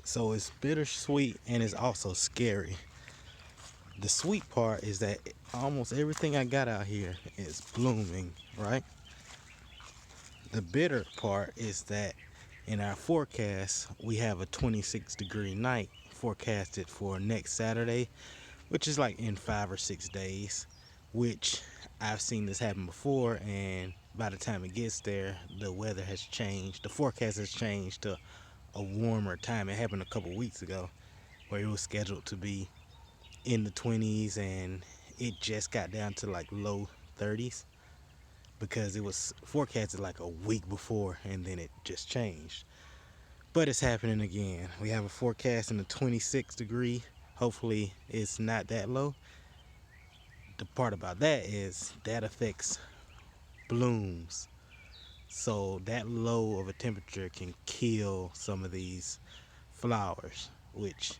So it's bittersweet and it's also scary. The sweet part is that almost everything I got out here is blooming, right? The bitter part is that in our forecast, we have a 26-degree night forecasted for next Saturday, which is like in 5 or 6 days, which I've seen this happen before. And by the time it gets there, the weather has changed. The forecast has changed to a warmer time. It happened a couple weeks ago where it was scheduled to be in the 20s and it just got down to like low 30s because it was forecasted like a week before and then it just changed. But it's happening again. We have a forecast in the 26 degree. Hopefully it's not that low. The part about that is that affects blooms. So that low of a temperature can kill some of these flowers, which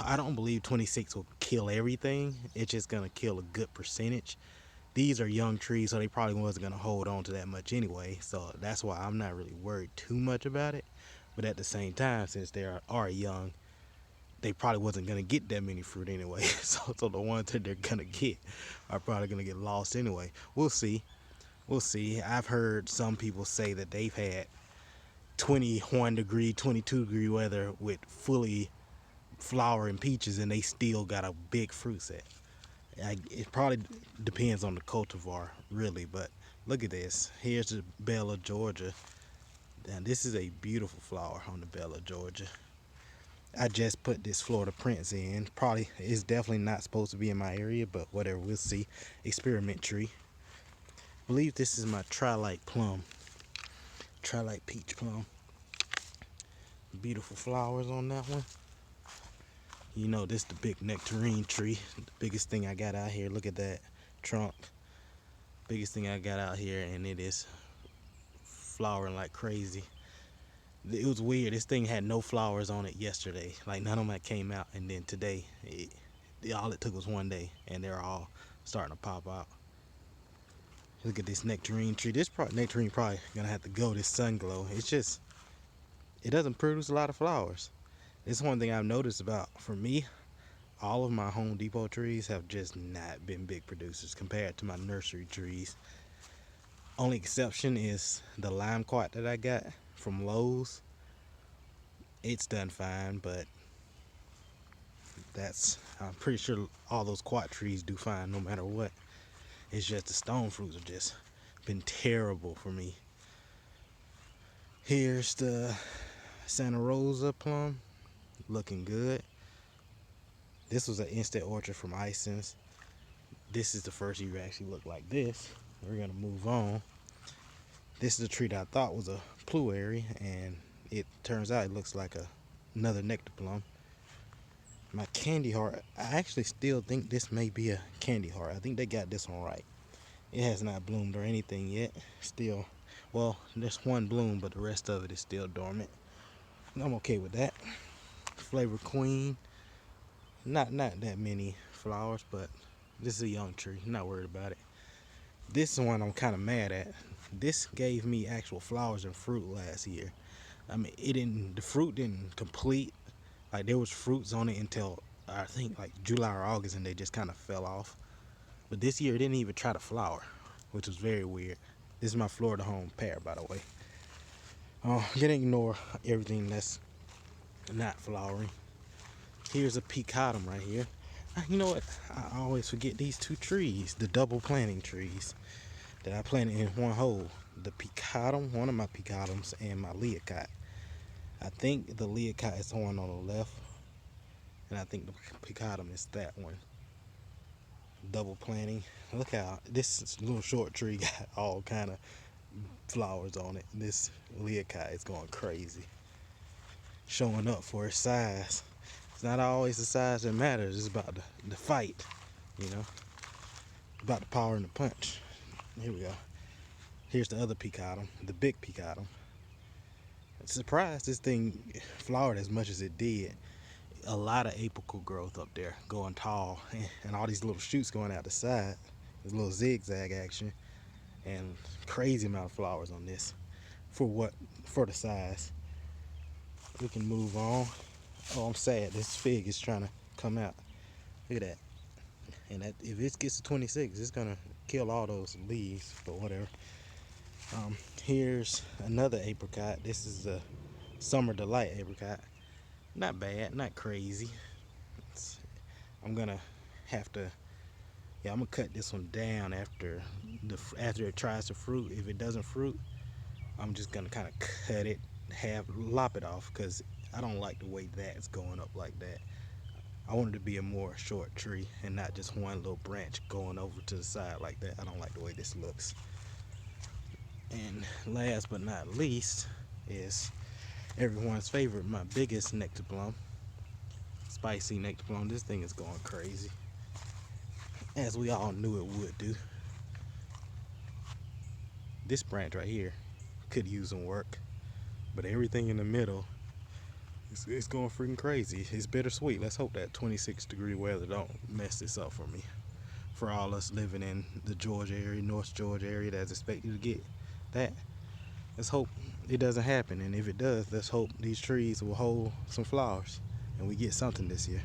I don't believe 26 will kill everything. It's just gonna kill a good percentage. These are young trees, so they probably wasn't gonna hold on to that much anyway. So that's why I'm not really worried too much about it. But at the same time, since they are young, they probably wasn't gonna get that many fruit anyway. So the ones that they're gonna get are probably gonna get lost anyway. We'll see. We'll see. I've heard some people say that they've had 21 degree, 22-degree weather with fully flowering peaches and they still got a big fruit set. It probably depends on the cultivar, really, but look at this. Here's the Bella Georgia. Now, this is a beautiful flower on the Bella Georgia. I just put this Florida Prince in. Probably, it's definitely not supposed to be in my area, but whatever, we'll see. Experiment tree. I believe this is my Trilite plum. Trilite peach plum. Beautiful flowers on that one. You know, this is the big nectarine tree. The biggest thing I got out here. Look at that trunk. Biggest thing I got out here, and it is flowering like crazy. It was weird. This thing had no flowers on it yesterday. Like none of them came out, and then today, all it took was one day, and they're all starting to pop out. Look at this nectarine tree. This nectarine probably gonna have to go. This sun glow. It's just, it doesn't produce a lot of flowers. It's one thing I've noticed about, for me, all of my Home Depot trees have just not been big producers compared to my nursery trees. Only exception is the lime quat that I got from Lowe's. It's done fine, but I'm pretty sure all those quat trees do fine no matter what. It's just the stone fruits have just been terrible for me. Here's the Santa Rosa plum, looking good. This was an instant orchard from Ison's. This is the first year actually looked like this. We're gonna move on. This is a tree that I thought was a pluary, and it turns out it looks like another nectar plum. My candy heart, I actually still think this may be a candy heart. I think they got this one right. It has not bloomed or anything yet. Still, well, there's one bloom, but the rest of it is still dormant. I'm okay with that. Flavor Queen, not that many flowers, but this is a young tree. I'm not worried about it. This is one I'm kind of mad at. This gave me actual flowers and fruit last year. I mean, the fruit didn't complete. Like there was fruits on it until I think like July or August, and they just kind of fell off. But this year it didn't even try to flower, which was very weird. This is my Florida home pear, by the way. I'm gonna ignore everything that's not flowering. Here's a picatum right here. You know what? I always forget these two trees, the double planting trees that I planted in one hole. The picatum, one of my picatums, and my leocot. I think the leocot is the one on the left, and I think the picatum is that one. Double planting. Look how this little short tree got all kind of flowers on it. This leocot is going crazy, showing up for its size. It's not always the size that matters. It's about the fight, you know, about the power and the punch. Here we go. Here's the other picatum, the big picatum. I'm surprised this thing flowered as much as it did. A lot of apical growth up there, going tall, and all these little shoots going out the side. There's a little zigzag action, and crazy amount of flowers on this for the size. We can move on. Oh, I'm sad. This fig is trying to come out. Look at that. And that, if it gets to 26, it's gonna kill all those leaves. But whatever. Here's another apricot. This is a Summer Delight apricot. Not bad, not crazy. It's, I'm gonna have to. Yeah, I'm gonna cut this one down after it tries to fruit. If it doesn't fruit, I'm just gonna kind of cut it, lop it off, because I don't like the way that's going up like that. I want it to be a more short tree and not just one little branch going over to the side like that. I don't like the way this looks. And last but not least is everyone's favorite, my biggest nectar plum, spicy nectar plum. This thing is going crazy, as we all knew it would do. This branch right here could use some work, but everything in the middle, it's going freaking crazy. It's bittersweet. Let's hope that 26-degree weather don't mess this up for me. For all us living in the Georgia area, North Georgia area, that's expected to get that. Let's hope it doesn't happen, and if it does, let's hope these trees will hold some flowers and we get something this year.